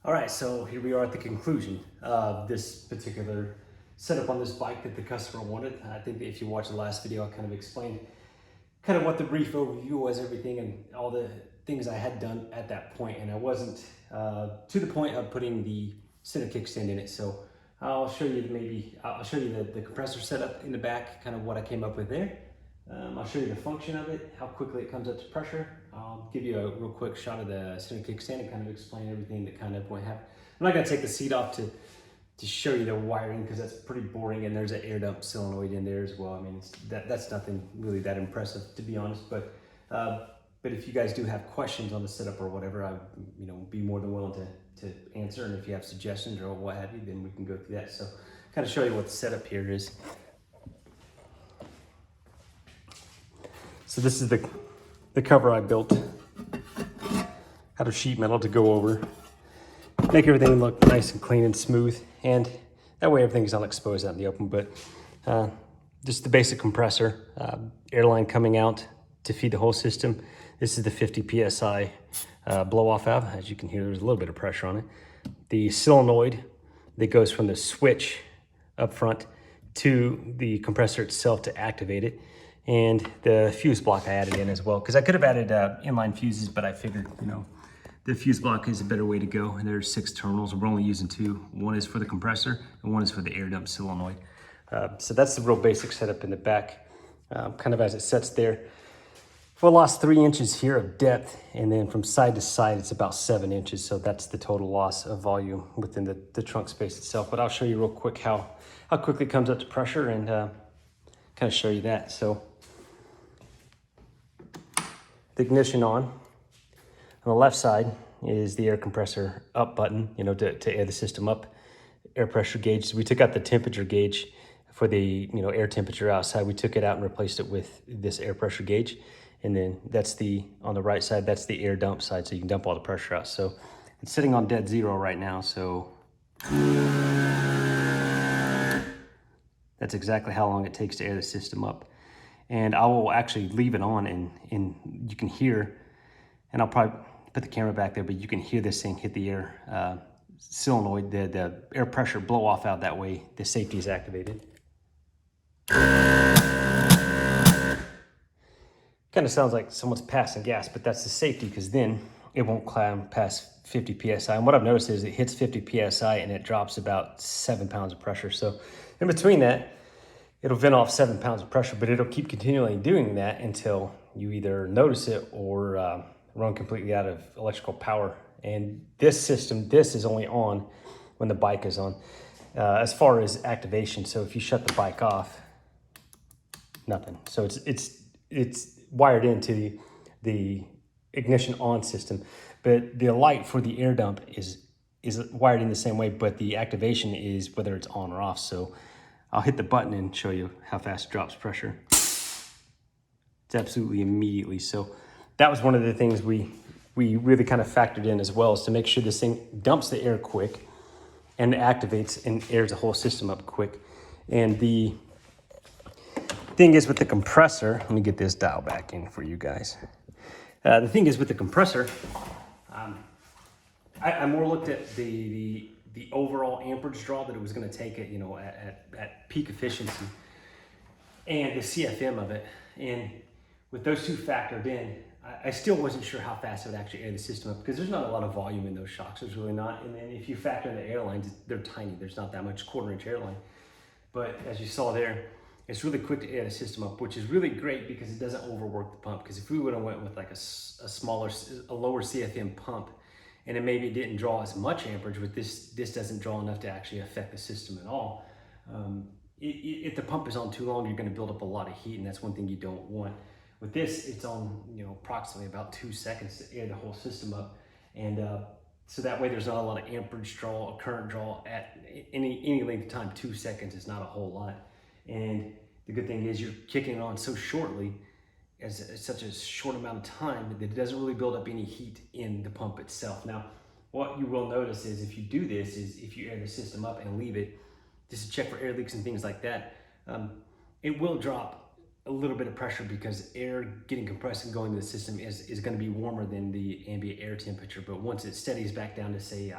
All right, so here we are at the conclusion of this particular setup on this bike that the customer wanted. I think that if you watch the last video, I kind of explained kind of what the brief overview was, everything and all the things I had done at that point, and I wasn't to the point of putting the center kickstand in it. So I'll show you the compressor setup in the back, kind of what I came up with there. I'll show you the function of it, how quickly it comes up to pressure. I'll give you a real quick shot of the center kickstand and kind of explain everything that kind of went happen. I'm not gonna take the seat off to show you the wiring because that's pretty boring, and there's an air dump solenoid in there as well. I mean, that's nothing really that impressive, to be honest, but if you guys do have questions on the setup or whatever, I be more than willing to answer, and if you have suggestions or what have you, then we can go through that. So kind of show you what the setup here is. So this is the cover I built out of sheet metal to go over, make everything look nice and clean and smooth, and that way everything's not exposed out in the open. But just the basic compressor, airline coming out to feed the whole system. This is the 50 psi blow-off valve. As you can hear, there's a little bit of pressure on it. The solenoid that goes from the switch up front to the compressor itself to activate it. And the fuse block I added in as well, because I could have added inline fuses, but I figured, the fuse block is a better way to go. And there's 6 terminals, and we're only using 2. One is for the compressor, and one is for the air dump solenoid. So that's the real basic setup in the back, kind of as it sets there. We lost 3 inches here of depth, and then from side to side, it's about 7 inches. So that's the total loss of volume within the trunk space itself. But I'll show you real quick how quickly it comes up to pressure and kind of show you that. So the ignition on the left side is the air compressor up button, to air the system up. Air pressure gauge. So we took out the temperature gauge for the air temperature outside. We took it out and replaced it with this air pressure gauge. And then that's on the right side, that's the air dump side, so you can dump all the pressure out. So it's sitting on dead zero right now, so that's exactly how long it takes to air the system up. And I will actually leave it on, and you can hear, and I'll probably put the camera back there, but you can hear this thing hit the air solenoid, the air pressure blow off out. That way the safety is activated. Kind of sounds like someone's passing gas, but that's the safety, because then it won't climb past 50 psi. And what I've noticed is it hits 50 psi and it drops about 7 pounds of pressure. So in between that, it'll vent off 7 pounds of pressure, but it'll keep continually doing that until you either notice it or run completely out of electrical power. And this system, this is only on when the bike is on. As far as activation, so if you shut the bike off, nothing. So it's wired into the ignition on system, but the light for the air dump is wired in the same way, but the activation is whether it's on or off. So I'll hit the button and show you how fast it drops pressure. It's absolutely immediately. So that was one of the things we really kind of factored in as well, is to make sure this thing dumps the air quick and activates and airs the whole system up quick. And the thing is with the compressor, let me get this dial back in for you guys. The thing is with the compressor, I more looked at the overall amperage draw that it was going to take it, at peak efficiency, and the CFM of it. And with those two factored in, I still wasn't sure how fast it would actually air the system up, because there's not a lot of volume in those shocks. There's really not. And then if you factor in the airlines, they're tiny. There's not that much 1/4 inch airline. But as you saw there, it's really quick to air the system up, which is really great because it doesn't overwork the pump. Because if we would have went with like a lower CFM pump, and it maybe didn't draw as much amperage, with this doesn't draw enough to actually affect the system at all. If the pump is on too long, you're going to build up a lot of heat, and that's one thing you don't want. With this, it's on approximately about 2 seconds to air the whole system up, and so that way there's not a lot of amperage draw or current draw at any length of time. 2 seconds is not a whole lot. And the good thing is you're kicking it on so shortly, as such a short amount of time, that it doesn't really build up any heat in the pump itself. Now, what you will notice is if you do this, is if you air the system up and leave it, just to check for air leaks and things like that, it will drop a little bit of pressure because air getting compressed and going to the system is going to be warmer than the ambient air temperature. But once it steadies back down to say,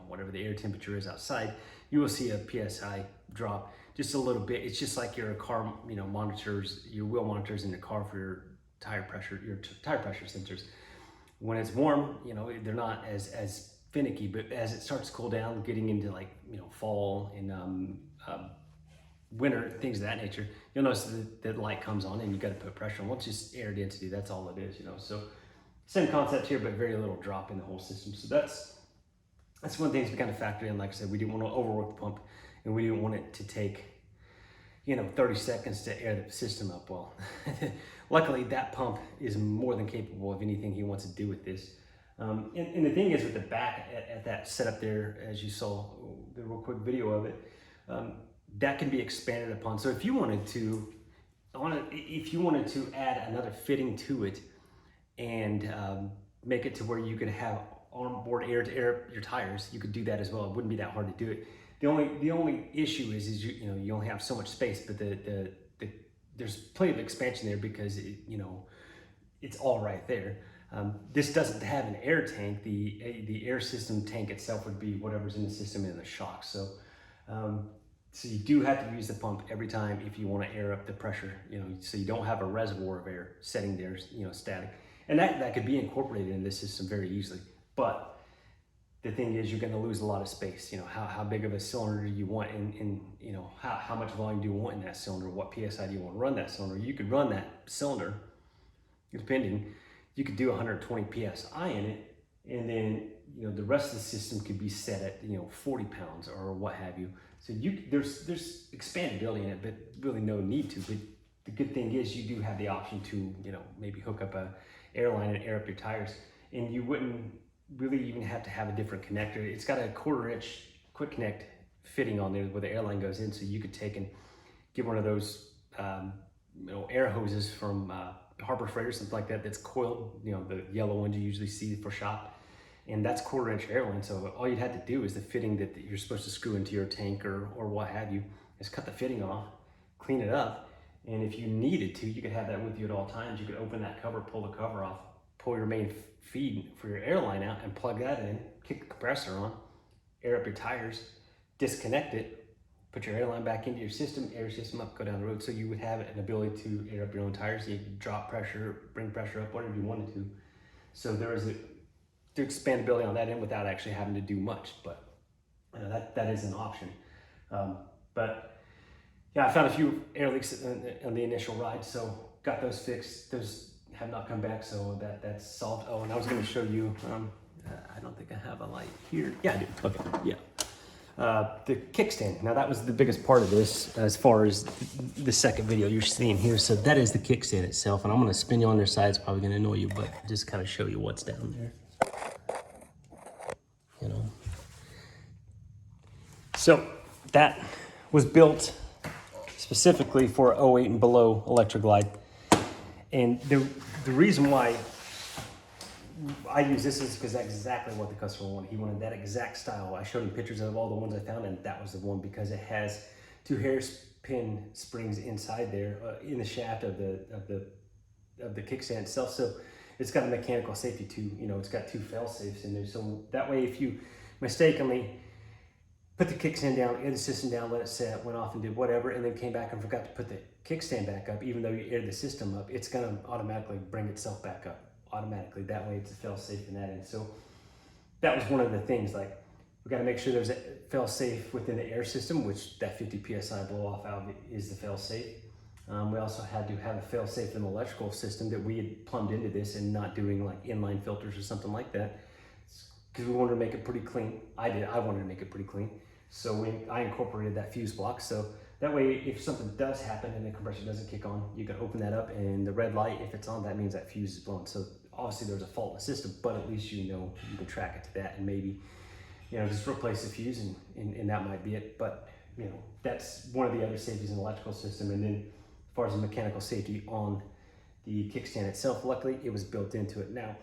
whatever the air temperature is outside, you will see a PSI drop just a little bit. It's just like your car, monitors, your wheel monitors in the car for your tire pressure sensors. When it's warm, they're not as finicky, but as it starts to cool down, getting into like, fall and winter, things of that nature, you'll notice that light comes on and you got to put pressure on. Well, it's just air density, that's all it is, So same concept here, but very little drop in the whole system. So that's one of the things we kind of factored in. Like I said, we didn't want to overwork the pump, and we didn't want it to take 30 seconds to air the system up. Well, luckily that pump is more than capable of anything he wants to do with this. And the thing is, with the back at that setup there, as you saw the real quick video of it, that can be expanded upon. So if you wanted to add another fitting to it and make it to where you could have onboard air to air your tires, you could do that as well. It wouldn't be that hard to do it. The only issue is you only have so much space, but there's plenty of expansion there because it's all right there. This doesn't have an air tank. The air system tank itself would be whatever's in the system in the shock. So you do have to use the pump every time if you want to air up the pressure, so you don't have a reservoir of air sitting there, static. And that could be incorporated in this system very easily. But the thing is, you're going to lose a lot of space. How big of a cylinder do you want, and how much volume do you want in that cylinder? What PSI do you want to run that cylinder? You could run that cylinder, depending, you could do 120 PSI in it, and then the rest of the system could be set at 40 pounds or what have you. So there's expandability in it, but really no need to. But the good thing is, you do have the option to maybe hook up a airline and air up your tires, and you wouldn't really even have to have a different connector. It's got a 1/4 inch quick connect fitting on there where the airline goes in, so you could take and get one of those air hoses from Harbor Freight or something like that that's coiled, the yellow ones you usually see for shop, and that's 1/4 inch airline. So all you'd have to do is the fitting that you're supposed to screw into your tank or what have you, is cut the fitting off, clean it up, and if you needed to, you could have that with you at all times. You could open that cover, pull the cover off, pull your main feed for your airline out and plug that in, kick the compressor on, air up your tires, disconnect it, put your airline back into your system, air your system up, go down the road. So you would have an ability to air up your own tires. You could drop pressure, bring pressure up, whatever you wanted to. So there is the expandability on that end without actually having to do much, but that is an option. But yeah, I found a few air leaks on the initial ride, so got those fixed. Those have not come back, so that's solved. Oh, and I was going to show you, I don't think I have a light here. Yeah, I do. Okay, yeah. The kickstand. Now that was the biggest part of this as far as the second video you're seeing here. So that is the kickstand itself, and I'm going to spin you on their side. It's probably going to annoy you, but just kind of show you what's down there. So that was built specifically for 08 and below Electra Glide. And the reason why I use this is because that's exactly what the customer wanted. He wanted that exact style. I showed him pictures of all the ones I found, and that was the one because it has 2 hairpin springs inside there in the shaft of the kickstand itself. So it's got a mechanical safety too. It's got 2 fail safes in there. So that way, if you mistakenly put the kickstand down, aired the system down, let it set, went off and did whatever, and then came back and forgot to put the kickstand back up, even though you aired the system up, it's gonna automatically bring itself back up automatically. That way it's a fail safe in that end. So that was one of the things, like, we gotta make sure there's a fail safe within the air system, which that 50 PSI blow off valve is the fail safe. We also had to have a fail safe in the electrical system that we had plumbed into this and not doing like inline filters or something like that, because we wanted to make it pretty clean. I wanted to make it pretty clean. So I incorporated that fuse block. So that way, if something does happen and the compressor doesn't kick on, you can open that up, and the red light, if it's on, that means that fuse is blown. So obviously there's a fault in the system, but at least you can track it to that, and maybe just replace the fuse, and that might be it. But that's one of the other safeties in the electrical system. And then as far as the mechanical safety on the kickstand itself, luckily it was built into it. Now,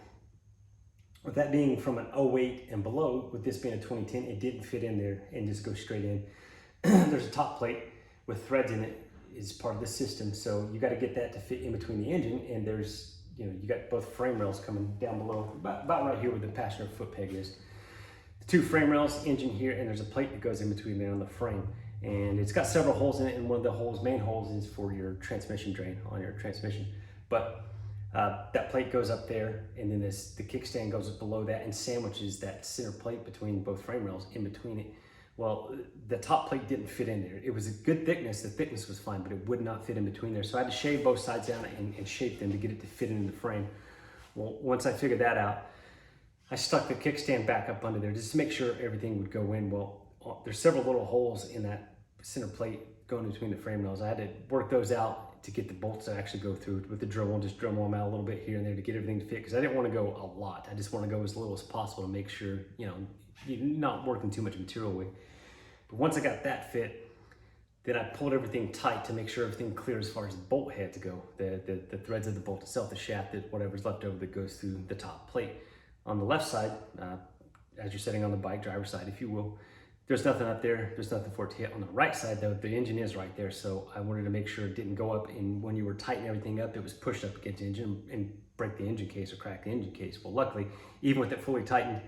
with that being from an 08 and below, with this being a 2010, it didn't fit in there and just go straight in. There's a top plate with threads in it is part of the system. So you got to get that to fit in between the engine, and there's, you know, you got both frame rails coming down below, about right here where the passenger foot peg is. The two frame rails, engine here, and there's a plate that goes in between there on the frame. And it's got several holes in it, and one of the holes, main holes, is for your transmission drain on your transmission. But that plate goes up there, and then the kickstand goes up below that and sandwiches that center plate between both frame rails in between it. Well, the top plate didn't fit in there. It was a good thickness, the thickness was fine, but it would not fit in between there. So I had to shave both sides down and shape them to get it to fit into the frame. Well, once I figured that out, I stuck the kickstand back up under there just to make sure everything would go in. Well, there's several little holes in that center plate going between the frame rails. I had to work those out to get the bolts to actually go through with the drill and just drill them out a little bit here and there to get everything to fit, because I didn't want to go a lot. I just want to go as little as possible to make sure, you know, you're not working too much material away. But once I got that fit, then I pulled everything tight to make sure everything clear as far as the bolt head to go, the threads of the bolt itself, the shaft, that whatever's left over that goes through the top plate. On the left side, as you're sitting on the bike, driver's side, if you will, there's nothing up there. There's nothing for it to hit. On the right side, though, the engine is right there, so I wanted to make sure it didn't go up, and when you were tightening everything up, it was pushed up against the engine and break the engine case or crack the engine case. Well, luckily, even with it fully tightened,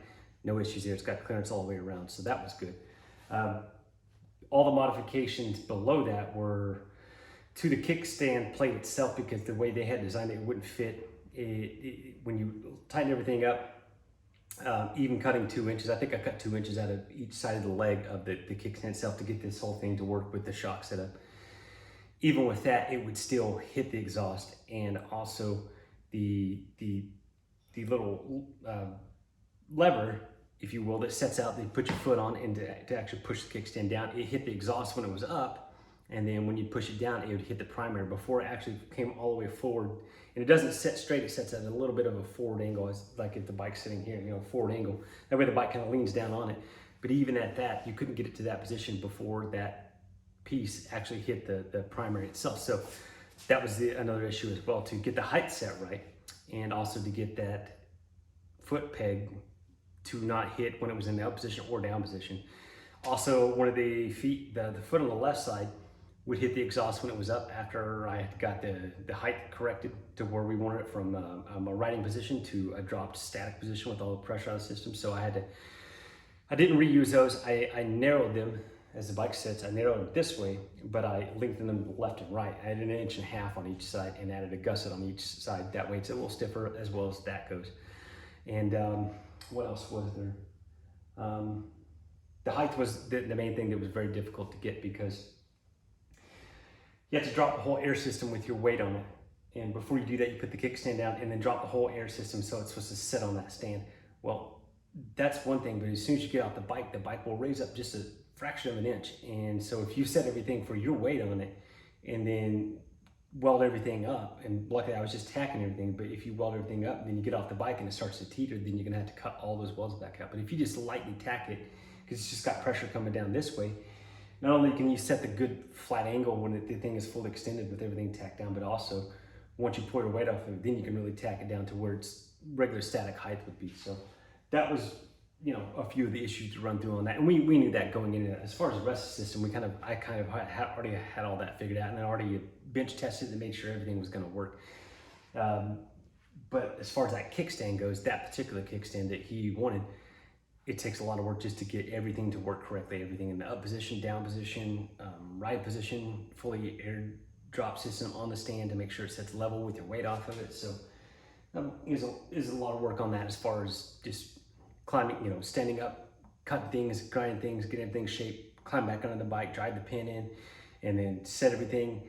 no issues there. It's got clearance all the way around, so that was good. All the modifications below that were to the kickstand plate itself, because the way they had designed it, it wouldn't fit. When you tighten everything up, even cutting 2 inches, I think I cut 2 inches out of each side of the leg of the kickstand itself to get this whole thing to work with the shock setup. Even with that, it would still hit the exhaust, and also the little lever, if you will, that sets out, they put your foot on and to actually push the kickstand down. It hit the exhaust when it was up, and then when you push it down, it would hit the primary before it actually came all the way forward. And it doesn't set straight, it sets at a little bit of a forward angle, as like if the bike's sitting here, you know, forward angle. That way the bike kind of leans down on it. But even at that, you couldn't get it to that position before that piece actually hit the primary itself. So that was another issue as well, to get the height set right, and also to get that foot peg to not hit when it was in the up position or down position. Also, one of the feet, the foot on the left side, would hit the exhaust when it was up after I got the height corrected to where we wanted it from a riding position to a dropped static position with all the pressure on the system. So I didn't reuse those. I narrowed them as the bike sits. I narrowed them this way, but I lengthened them left and right. I added 1.5 inches on each side and added a gusset on each side. That way it's a little stiffer as well as that goes. And what else was there? The height was the main thing that was very difficult to get, because you have to drop the whole air system with your weight on it. And before you do that, you put the kickstand down and then drop the whole air system so it's supposed to sit on that stand. Well, that's one thing, but as soon as you get off the bike will raise up just a fraction of an inch. And so if you set everything for your weight on it and then weld everything up, and luckily I was just tacking everything, but if you weld everything up, then you get off the bike and it starts to teeter, then you're gonna have to cut all those welds back out. But if you just lightly tack it, because it's just got pressure coming down this way, not only can you set the good flat angle when the thing is fully extended with everything tacked down, but also once you pull your weight off of it, then you can really tack it down to where its regular static height would be. So that was, you know, a few of the issues to run through on that. And we knew that going into that. As far as the rest of the system, I already had all that figured out, and I already bench tested and made sure everything was gonna work. But as far as that kickstand goes, that particular kickstand that he wanted, it takes a lot of work just to get everything to work correctly. Everything in the up position, down position, ride position, fully air drop system on the stand to make sure it sets level with your weight off of it. So there's a lot of work on that, as far as just climbing, you know, standing up, cutting things, grinding things, getting everything shaped, climb back onto the bike, drive the pin in, and then set everything,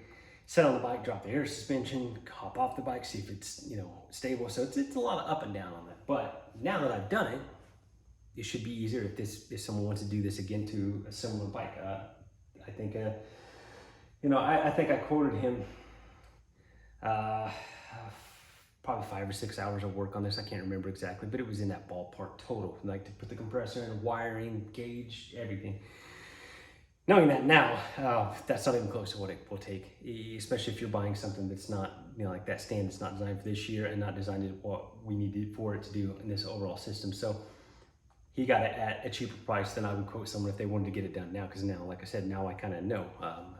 set on the bike, drop the air suspension, hop off the bike, see if it's, you know, stable. So it's a lot of up and down on that. But now that I've done it, it should be easier if someone wants to do this again to a similar bike. I think, you know, I think I quoted him probably 5 or 6 hours of work on this. I can't remember exactly, but it was in that ballpark total. Like, to put the compressor in, wiring, gauge, everything. Knowing that now, that's not even close to what it will take, especially if you're buying something that's not, you know, like that stand that's not designed for this year and not designed for what we need for it to do in this overall system. So he got it at a cheaper price than I would quote someone if they wanted to get it done now. Because now, like I said, now I kind of know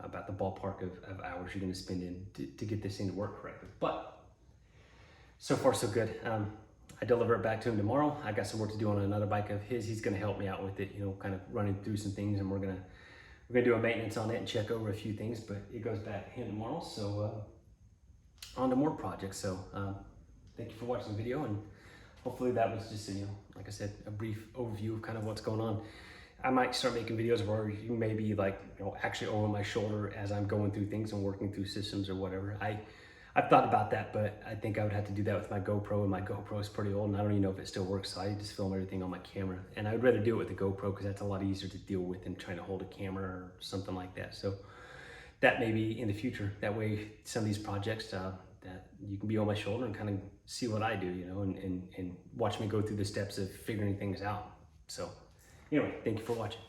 about the ballpark of hours you're going to spend in to get this thing to work correctly. But so far, so good. I deliver it back to him tomorrow. I got some work to do on another bike of his. He's going to help me out with it, you know, kind of running through some things, and we're gonna do a maintenance on it and check over a few things. But it goes back to him tomorrow. So on to more projects. So thank you for watching the video, and hopefully that was just, you know, like I said, a brief overview of kind of what's going on. I might start making videos where you may be like, you know, actually over my shoulder as I'm going through things and working through systems or whatever. I've thought about that, but I think I would have to do that with my GoPro, and my GoPro is pretty old, and I don't even know if it still works, so I just film everything on my camera. And I would rather do it with the GoPro because that's a lot easier to deal with than trying to hold a camera or something like that. So that may be in the future. That way, some of these projects, that you can be on my shoulder and kind of see what I do, you know, and watch me go through the steps of figuring things out. So anyway, thank you for watching.